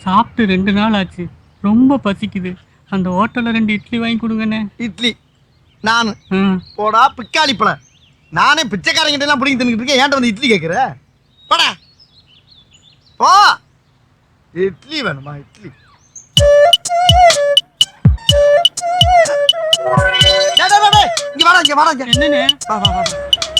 சாப்பிட்டு 2 நாள் ஆச்சு, ரொம்ப பசிக்குது. அந்த ஹோட்டல்ல 2 இட்லி வாங்கி கொடுங்கண்ணே. இட்லி? நான் போடா பிக்காளிப்பல, நானே பிச்சைக்காரங்கிட்ட எல்லாம் பிடிங்கி தின்னுட்டு இருக்கேன், ஏன்ட்ட வந்து இட்லி கேட்குற? போடா போ. இட்லி வேணுமா? இட்லி இங்க வாடா. என்னண்ணே?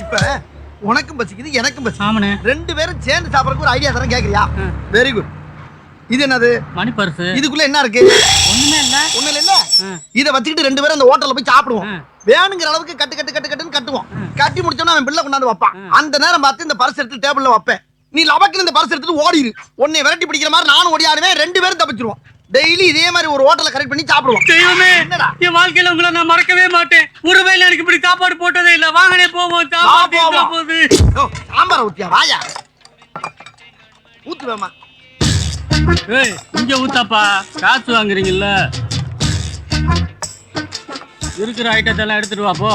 இப்ப உனக்கும் பசிக்குது எனக்கும் பசி. ஆமாண்ணே. 2 பேரும் சேர்ந்து சாப்பிடறதுக்கு ஒரு ஐடியா தரேன், கேக்குறியா? Very good. இது என்னது? மணி பர்ஸ். இதுக்குள்ள என்ன இருக்கு? ஒண்ணுமே இல்ல. ஒண்ணுல இல்ல. இத வச்சுக்கிட்டு 2 பேரும் அந்த ஹோட்டல்ல போய் சாப்பிடுவோம். வேணுங்கிற அளவுக்கு கட்டுன்னு கட்டுவோம். கட்டி முடிச்சோம்னா அவன் பில்ல கொண்டாந்து வைப்பான். அந்த நேரம் பார்த்து இந்த பர்ஸ் எடுத்து டேபிள்ல வைப்பேன். நீ லபக்குன்னு இந்த பர்ஸ் எடுத்துட்டு ஓடிரு. உன்னை விரட்டி பிடிக்கிற மாதிரி நானும் ஓடியாருவேன். 2 பேரும் தப்பிச்சிருவோம். டெய்லி இதே மாதிரி ஒரு ஹோட்டல்ல கரெக்ட் பண்ணி சாப்பிடுவோம். தெய்வமே, என் வாழ்க்கையில உங்களை நான் மறக்கவே மாட்டேன். ஒரு வேளை எனக்கு இப்படி சாப்பாடு போட்டதே இல்ல. வாங்கனே போவோம். சாம்பார் ஊத்தியா? வாயா ஊத்துவேமா? ஏய், இங்க ஊத்தாப்பா, காசு வாங்குறீங்கல்ல. இருக்கிற ஐட்டத்தை எல்லாம் எடுத்துட்டு வா போ.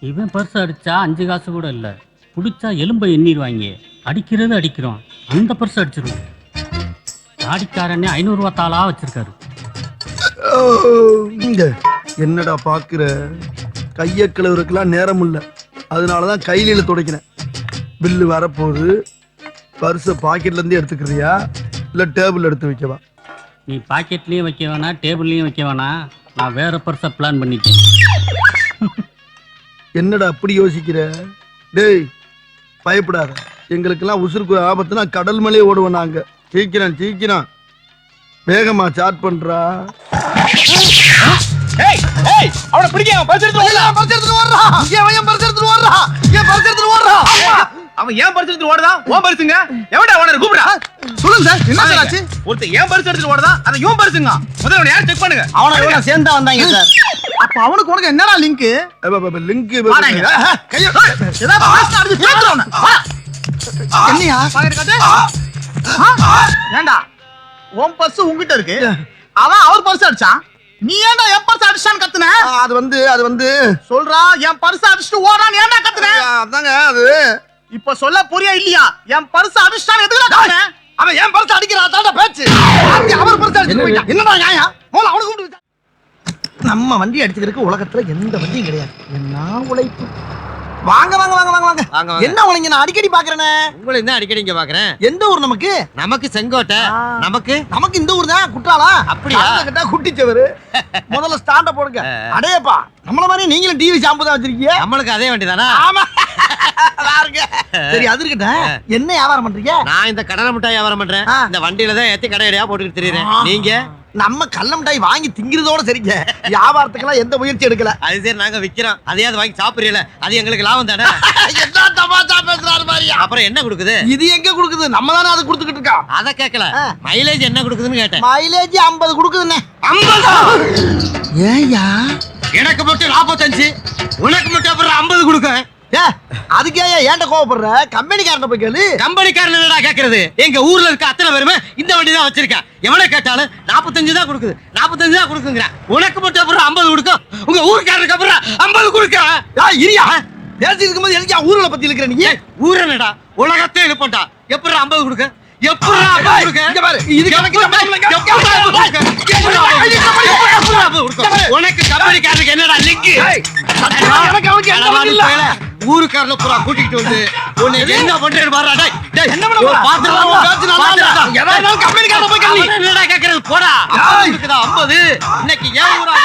இவன் பர்ஸ் அடிச்சா 5 காசு கூட இல்ல, புடிச்சா எலும்பை எண்ணிடுவாங்க. அடிக்கிறோம், அந்த பர்ஸ் அடிச்சிருவோம். தாடிக்காரனே 500 ரூபா தாளா வச்சிருக்காரு. என்னடா பாக்குற? கைய கிளவுறதுக்கெல்லாம் நேரம் இல்ல, அதனாலதான் கையில துடைக்கிறேன். பில்லு வரப்போகுது. பர்ஸை பாக்கெட்ல இருந்து எடுத்துக்கிறியா இல்ல டேபிள் எடுத்து வைக்கவா? நீ பாக்கெட்லயும் வைக்க வேணாம், டேபிள்லயும் வைக்க வேணாம். நான் வேற பர்ஸை பிளான் பண்ணிட்டேன். என்னடா அப்படி யோசிக்கிற? டேய் பயப்படாத, எங்களுக்கெல்லாம் உசுருக்கு ஆபத்துனா கடல் மேலே ஓடுவோம் நாங்க. சீக்கிரம் வேகமா சாட் பண்றா. அவனை பிடிக்க. அவன் ஏன் பரிசு எடுத்துட்டு ஓடுதான்? ஓன் பரிசுங்க. எவன்டா ஓனர் கூப்பிடுறா? சொல்லுங்க சார், என்ன சார் ஆச்சு? ஒருத்தன் ஏன் பரிசு எடுத்துட்டு ஓடுதான்? அதை இவன் பரிசுங்க. முதல்ல அவனை யார் செக் பண்ணுங்க. அவனை சேர்ந்தா வந்தாங்க சார். அப்ப அவனுக்கு உனக்கு என்னடா லிங்க்? லிங்க் என்னையா பாக்கெட் காட்டு. ஏண்டா உன் பர்ஸ் உன்கிட்ட இருக்கு, அவன் அவர் பர்ஸ் அடிச்சான். நீ ஏன்டா என் பர்ஸ் அடிச்சான்னு கத்துன? அது வந்து சொல்றா, என் பர்ஸ் அடிச்சுட்டு ஓடான்னு ஏன்டா கத்துன? அதாங்க அது. இப்ப சொல்ல புரியா இல்லையா? என் பர்ஸ் அடிச்சான்னு எதுக்குடா கத்துன? அவன் என் பர்ஸ் அடிக்கிறான் தாண்டா பேச்சு. அவர் பர்ஸ் அடிச்சு போயிட்டான். என்னடா நியாயம்? மோல அவனுக்கு கூப்பிட்டு. நம்ம வண்டி அடிச்சுக்கிறதுக்கு உலகத்துல எந்த வண்டியும் கிடையாது. என்ன உழைப்பு. வாங்க. என்ன உழைங்க? நான் அடிக்கடி பாக்குறேனே. உங்களை என்ன அடிக்கடி இங்க பாக்குறேன். எந்த ஊர் நமக்கு? நமக்கு செங்கோட்டை. நமக்கு இந்த ஊர் தான். குற்றாலா? அப்படியா? கேட்டா குட்டிச்சவரு. முதல்ல ஸ்டாண்ட போடுங்க. அடேப்பா, நம்மள மாதிரி நீங்களும் டிவி ஷாம்பு தான் வச்சிருக்கீங்க. நம்மளுக்கு அதே வண்டி தானா? ஆமா. சரி, அது இருக்கட்டும். என்ன வியாபாரம் பண்றீங்க? நான் இந்த கடலை மிட்டாய் வியாபாரம் பண்றேன். இந்த வண்டியில தான் ஏத்தி கடையடையா போட்டுக்கிட்டு தெரியுறேன். நீங்க? நம்ம கள்ள மிட்டாய் வாங்கி திங்கிறதோட சரிங்க, வியாபாரத்துக்கெல்லாம் எந்த முயற்சி எடுக்கல. அது சரி, நாங்க விக்கிறோம், அதையாவது வாங்கி சாப்பிடுறீல, அது எங்களுக்கு லாபம் தானே. என்ன தமாஷா பேசுறாரு மாதிரி. அப்புறம் என்ன கொடுக்குது? இது எங்க கொடுக்குது? நம்ம தானே அது கொடுத்துக்கிட்டு இருக்கோம். அத கேட்கல, மைலேஜ் என்ன கொடுக்குதுன்னு கேட்டேன். மைலேஜ் 50 கொடுக்குதுண்ணே. 50? ஏயா எனக்கு மட்டும் 45, உனக்கு மட்டும் அப்புறம் 50 கொடுக்க. அதுக்கே ஏன்ட்ட கோவப்படுற? கம்பெனிக்காரன் போய் கேளு. கம்பெனிக்காரன் என்னடா கேக்குறது? எங்க ஊர்ல இருக்க அத்தனை பேருமே இந்த வண்டி தான் வச்சிருக்கேன். எவனை கேட்டாலும் 45 தான் கொடுக்குது, 45 தான் கொடுக்குங்கிற. உனக்கு மட்டும் அப்புறம் 50 கொடுக்கும், உங்க ஊருக்காரருக்கு அப்புறம் 50 கொடுக்க. இரியா பேசி இருக்கும்போது எனக்கு ஊர்ல பத்தி இருக்கிற நீ ஊரனடா உலகத்தை எழுப்பண்டா. எப்படி 50 கொடுக்க? எப்படி 50 கொடுக்க? இங்க பாரு, இது கணக்கு உனக்கு கம்பெனிக்காரருக்கு என்னடா லிங்க்? ஊருக்காரல பூரா கூட்டிட்டு வந்து உன்னை என்ன பண்றேன்னு பாருடா. டேய் டேய், என்ன பண்ண போற? பாத்துடா கம்பெனிக்காரன் போய் கேளு. என்னடா கேக்குறது? போடா. 50 இன்னைக்கு ஏன் ஊரா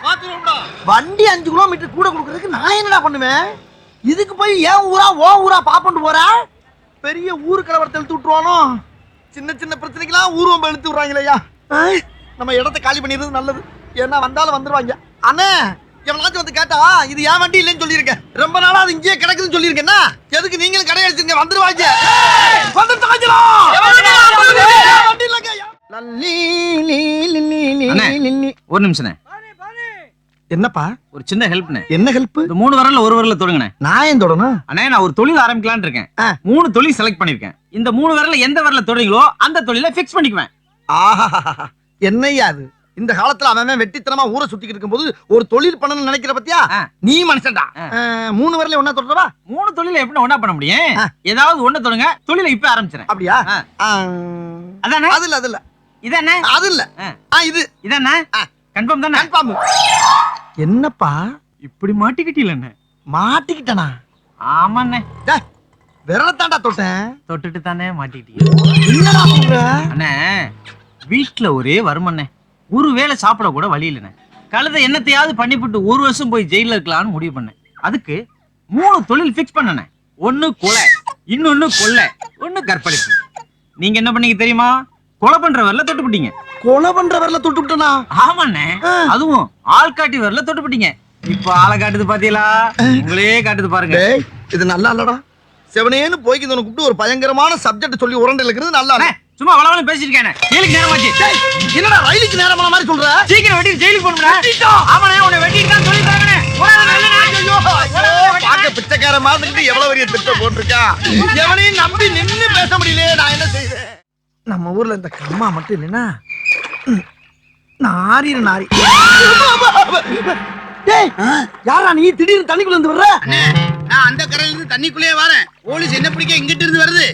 பாத்துறோம்டா. வண்டி 5 கிலோமீட்டர் கூட கொடுக்கிறதுக்கு நான் என்னடா பண்ணுவேன்? இதுக்கு போய் ஏன் ஊரா ஓ ஊரா பாப்பண்டு போற? பெரிய ஊரு கலவரத்தை இழுத்து விட்டுருவானோ? சின்ன சின்ன பிரச்சனைக்கெல்லாம் ஊர்வம்பை இழுத்து விடுறாங்களேயா. நம்ம இடத்த காலி பண்ணிடுறது நல்லது. ஏன்னா வந்தாலும் வந்துருவாங்க. அண்ணே, எவனாச்சும் வந்து கேட்டா இது ஏன் வண்டி இல்லைன்னு சொல்லியிருக்கேன். ரொம்ப நாளா அது இங்கேயே கிடக்குதுன்னு சொல்லியிருக்கேன்னா எதுக்கு நீங்களும் கடை அடிச்சிருங்க? வந்துருவாங்க. ஒரு நிமிஷம். என்னப்பா? ஒரு சின்ன ஹெல்ப்னே. என்ன ஹெல்ப்? 3 விரல்ல ஒரு விரல்ல தொடுங்கண்ணே. நான் ஏன் தொடணும்? அண்ணே, நான் ஒரு தொழில் ஆரம்பிக்கலாம்னு இருக்கேன். 3 தொழில் செலக்ட் பண்ணிருக்கேன். இந்த 3 விரல்ல எந்த விரல்ல தொடுறீங்களோ அந்த தொழிலை ஃபிக்ஸ் பண்ணிக்குவேன். ஆஹா, என்னையா அது? இந்த காலத்துல அவன் வெட்டித்தனமா ஊரை சுத்திக்கிட்டு இருக்கும்போது ஒரு தொழில் பண்ணணும்னு நினைக்கிற பத்தியா நீ மனுஷன்டா 3 வரல ஒன்னா தொடரவா 3 தொழில எப்படி ஒண்ணா பண்ண முடியும் ஏதாவது ஒண்ணு தொடங்க தொழிலை இப்ப ஆரம்பிச்சிரேன் அப்படியா அதானே அது இல்ல இதானே அது இல்ல இது இதானே கன்ஃபார்ம் தானே கன்ஃபார்ம் என்னப்பா இப்படி மாட்டிக்கிட்டீங்களே மாட்டிக்கிட்டனா ஆமாண்ணே விரலத்தாண்டா தொட்டேன் தொட்டுட்டு தானே மாட்டிக்கிட்டீங்க என்னடா சொல்ற அண்ணே வீட்டுல ஒரே வருமண்ணே ஒரு வேளை சாப்பிட கூட வழி இல்லைண்ணே கழுத என்னத்தையாவது பண்ணிவிட்டு 1 வருஷம் போய் ஜெயில இருக்கலாம்னு முடிவு பண்ணேன் அதுக்கு 3 தொழில் ஃபிக்ஸ் பண்ணனே ஒண்ணு கொலை இன்னொன்னு கொள்ளை ஒண்ணு கற்பழிப்பு நீங்க என்ன பண்ணீங்க தெரியுமா கொலை பண்ற வரல தொட்டுப்பிட்டீங்க கொலை பண்ற வரல தொட்டுப்பிட்டனா ஆமாண்ணே அதுவும் ஆள் காட்டி வரல தொட்டுப்பிட்டீங்க இப்ப ஆளை காட்டுது பாத்தீங்களா உங்களே காட்டுது பாருங்க இது நல்லா இல்லடா செவனேன்னு போய்க்கு உனக்கு கூப்பிட்டு ஒரு பயங்கரமான சப்ஜெக்ட் சொல்லி உரண்டை இருக்கிறது நல்லா இல்ல சும்மா வளவளன்னு பேசிருக்கேன் ஜெயிலுக்கு நேரமாச்சு என்னடா ரயிலுக்கு நேரமான மாதிரி சொல்ற சீக்கிரம் வெட்டி ஜெயிலுக்கு போகணும்டா ஆமாண்ணே உன்னை வெட்டிட்டு தான் சொல்லிட்டாங்கண்ணே பாக்க பிச்சைக்கார மாதிரி எவ்வளவு பெரிய திட்டம் போட்டிருக்கா எவனையும் நம்பி நின்னு பேச முடியல நான் என்ன செய்வேன் நம்ம ஊர்ல இந்த கம்மா மட்டும் இல்லைன்னா நாரி டேய் யாரா நீ திடீர்னு தண்ணிக்குள்ள இருந்து வர்ற நான் அந்த கரையில இருந்து தண்ணிக்குள்ளேயே வரேன் போலீஸ் என்ன பிடிக்க இங்கிட்டு இருந்து வருது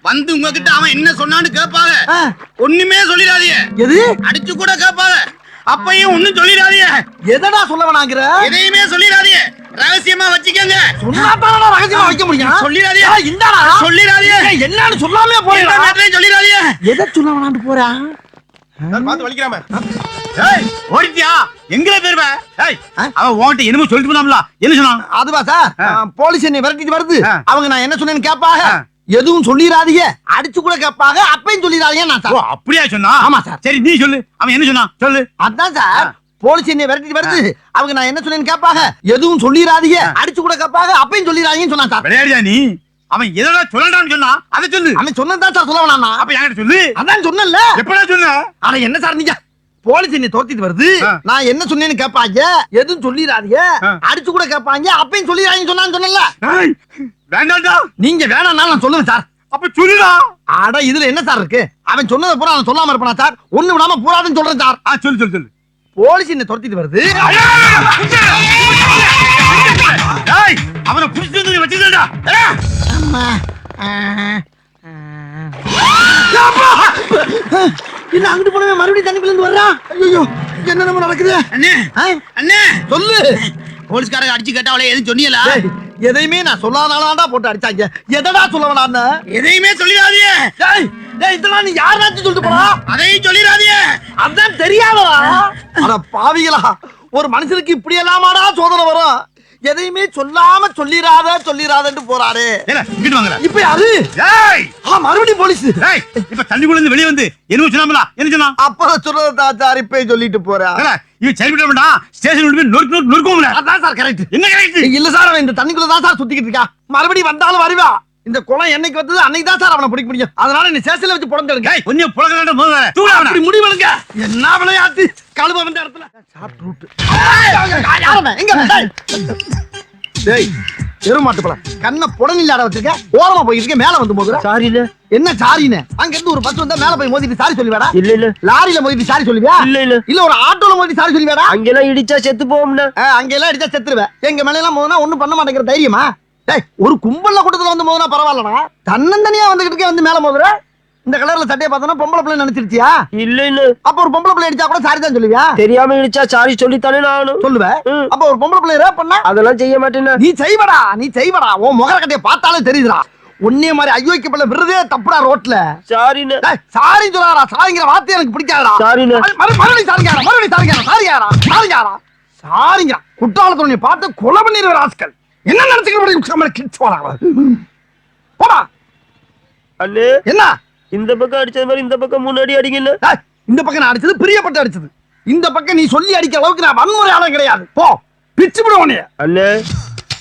வந்து உங்ககிட்ட அவன் என்ன சொன்னான்னு கேட்பாங்க ஒண்ணுமே சொல்லிடாதீங்க எது அடிச்சு கூட கேட்பாங்க அப்பையும் ஒண்ணும் சொல்லிடாதீங்க எதடா சொல்ல வேணாங்கிற எதையுமே சொல்லிடாதீங்க ரகசியமா வச்சுக்கங்க சொன்னாதானடா ரகசியமா வைக்க முடியும் சொல்லிடாதீங்க இந்தாடா சொல்லிடாதீங்க என்னன்னு சொல்லாமே போறேன் சொல்லிடாதீங்க எதை சொல்ல வேணான்னு போறான் பாத்து வலிக்கிறாம ஓடிட்டியா எங்கல பேருவ அவன் உன்கிட்ட என்னமோ சொல்லிட்டு போனாம்ல என்ன சொன்னான் அதுவா சார் போலீஸ் என்னை விரட்டிட்டு வருது அவங்க நான் என்ன சொன்னேன்னு கேட்பாங்க எதுவும் சொல்லிடாதீங்க அடிச்சு கூட கேட்பாங்க அப்பையும் சொல்லிடாதீங்க நான் சார் அப்படியா சொன்னா ஆமா சார் சரி நீ சொல்லு அவன் என்ன சொன்னான் சொல்லு அதான் சார் போலீஸ் என்னை விரட்டிட்டு வருது அவங்க நான் என்ன சொன்னேன்னு கேட்பாங்க எதுவும் சொல்லிடாதீங்க அடிச்சு கூட கேட்பாங்க அப்பையும் சொல்லிடாதீங்கன்னு சொன்னான் சார் விளையாடியா நீ அவன் எதனா சொல்லலாம்னு சொன்னா அதை சொல்லு அவன் சொன்னதான் சார் சொல்ல வேணாம் அப்ப என்கிட்ட சொல்லு அதான் சொன்னேன்ல எப்படா சொன்ன ஆனா என்ன சார் நீங்க போலீஸ் என்னை தோத்திட்டு வருது நான் என்ன சொன்னேன்னு கேட்பாங்க எதுவும் சொல்லிடாதீங்க அடிச்சு கூட கேட்பாங்க அப்பையும் சொல்லிடாதீங்க சொன்னான்னு வேண்டாம்டா நீங்க வேணாம்னா நான் சொல்லுவேன் சார் அப்ப சொல்லுடா அட இதுல என்ன சார் இருக்கு அவன் சொன்னதை பூரா நான் சொல்லாம இருப்பானா சார் ஒண்ணு விடாம பூராதுன்னு சொல்றேன் சார் சொல்லு சொல்லு சொல்லு போலீஸ் என்ன துரத்திட்டு வருது அவனை புடிச்சு வந்து வச்சுடா இல்ல அங்கிட்டு போனவே மறுபடியும் தண்ணிக்குள்ள இருந்து வர்றா ஐயோ என்ன நம்ம நடக்குது அண்ணே அண்ணே சொல்லு போலீஸ்காரங்க அடிச்சு கேட்டா அவளை எதுவும் சொன்னீங்களா எதையுமே நான் சொல்லாதானா போட்டு அடிச்சாங்க எதடா சொல்ல வேணான்னு எதையுமே சொல்லிடாதீங்க இதெல்லாம் நீ யாராச்சும் சொல்லிட்டு போனா அதையும் சொல்லிடாதீங்க அதான் தெரியாதா அட பாவிகளா ஒரு மனுஷனுக்கு இப்படி எல்லாமாடா சோதனை வரும் எதையுமே சொல்லாம சொல்லிராதன்னு போறாரு இங்கிட்டு வாங்கடா இப்ப யாரு மறுபடியும் போலீஸ் இப்ப தண்ணிக்குள்ள இருந்து வெளியே வந்து என்ன சொன்னாமல என்ன சொன்னா அப்ப சொல்றதா சார் இப்ப சொல்லிட்டு போறேன் இவன் சரி விட மாட்டான் ஸ்டேஷன் போய் நொறுக்குவோம்ல அதான் சார் கரெக்ட் என்ன கரெக்ட் இல்ல சார் அவன் இந்த தண்ணிக்குள்ள தான் சார் சுத்திக்கிட்டு இருக்கா மறுபடியும் வந்தாலும் வருவா இந்த குளம் என்னைக்கு வந்தது அன்னைக்கு தான் சார் அவனை பிடிக்க முடியும் அதனால நீ ஸ்டேஷன்ல வச்சு புடந்தெடுங்க கொஞ்சம் புலக அப்படி முடிவெடுங்க என்ன விளையாட்டு கழுவ வந்த இடத்துல எருமாட்டு பழம் கண்ண புடனில்லாட வச்சிருக்க ஓரமா போயிருக்க மேல வந்து போகுற சாரில என்ன சாரின்னு அங்க இருந்து ஒரு பஸ் வந்தா மேல போய் மோதிட்டு சாரி சொல்லுவேடா இல்ல லாரியில மோதிட்டு சாரி சொல்லுவியா இல்ல ஒரு ஆட்டோல மோதி சாரி சொல்லுவேடா அங்கெல்லாம் இடிச்சா செத்து போவோம்னா அங்கெல்லாம் இடிச்சா செத்துருவேன் எங்க மேல எல்லாம் மோதினா ஒண்ணும் பண்ண மாட்டேங்கிற தைரியமா ஒரு கும்பல்ல கூட்டத்துல வந்து மோதினா பரவாயில்லடா தன்னந்தனியா வந்துகிட்டு வந்து மேல மோதுற இந்த கலர்ல சட்டையை பார்த்தா பொம்பளை பிள்ளை நினைச்சிருச்சியா இல்ல அப்ப ஒரு பொம்பளை பிள்ளை அடிச்சா கூட சாரி தான் சொல்லுவியா தெரியாம இடிச்சா சாரி சொல்லித்தானே நானும் சொல்லுவேன் அப்ப ஒரு பொம்பளை பிள்ளை ரேப் பண்ணா அதெல்லாம் செய்ய மாட்டேன்னா நீ செய்வடா உன் முகர கட்டைய பார்த்தாலே தெரியுதுடா ஒன்னே மாதிரி ஐயோக்கு பிள்ளை விருதே தப்புடா ரோட்ல சாரின்னு சாரி சொல்லாரா சாரிங்கிற வார்த்தை எனக்கு பிடிக்காதடா சாரின்னு மறுபடியும் சாரிங்க குற்றாலத்தை பார்த்து கொலை பண்ணிடுற ஆட்கள் என்ன நினைச்சுக்க போடா அண்ணே என்ன இந்த பக்கம் அடிச்சது மாதிரி இந்த பக்கம் முன்னாடி அடிக்கல இந்த பக்கம் நான் அடிச்சது பிரியப்பட்டு அடிச்சது இந்த பக்கம் நீ சொல்லி அடிக்கிற அளவுக்கு நான் வன்முறையாளம் கிடையாது போ பிச்சு விடுவோனே அண்ணே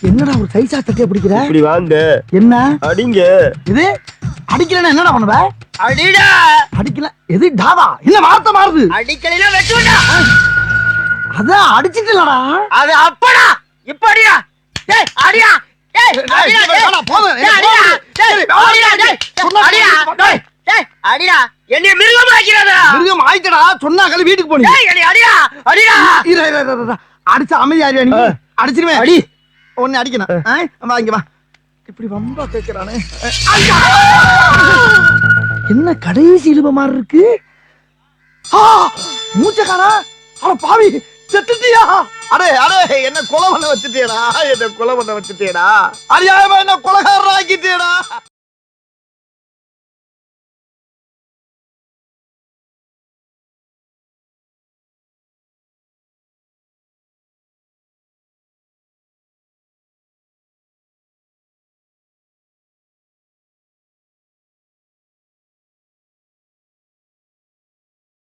என்னடா ஒரு சைஸா சட்டையை பிடிக்கிற இப்படி வாங்க என்ன அடிங்க இது அடிக்கலன்னா என்னடா பண்ணுவ அடிடா அடிக்கல எது டாவா என்ன வார்த்தை மாறுது அடிக்கலைனா வெட்டுடா அதான் அடிச்சிட்டலடா அது அப்படா இப்ப அடியா டேய் அடியா டேய் அடிடா என்னைய மிருகம் ஆக்கிறாதா மிருகம் ஆயிட்டடா சொன்னா கழி வீட்டுக்கு போனி டேய் என்னைய அடிடா அடிடா அடிச்ச அமைதியாரியா நீ அடிச்சிருவேன் அடி ஒன்னு அடிக்கணும் வா இங்க வா இப்படி ரொம்ப கேக்குறானே என்ன கடைசி இழுப மாதிரி இருக்கு மூச்சக்காரா அட பாவி செத்துட்டியா அடே என்ன கொலை பண்ண வச்சுட்டியடா என்ன கொலை பண்ண வச்சுட்டியடா அடியாயமா என்ன கொலைகாரா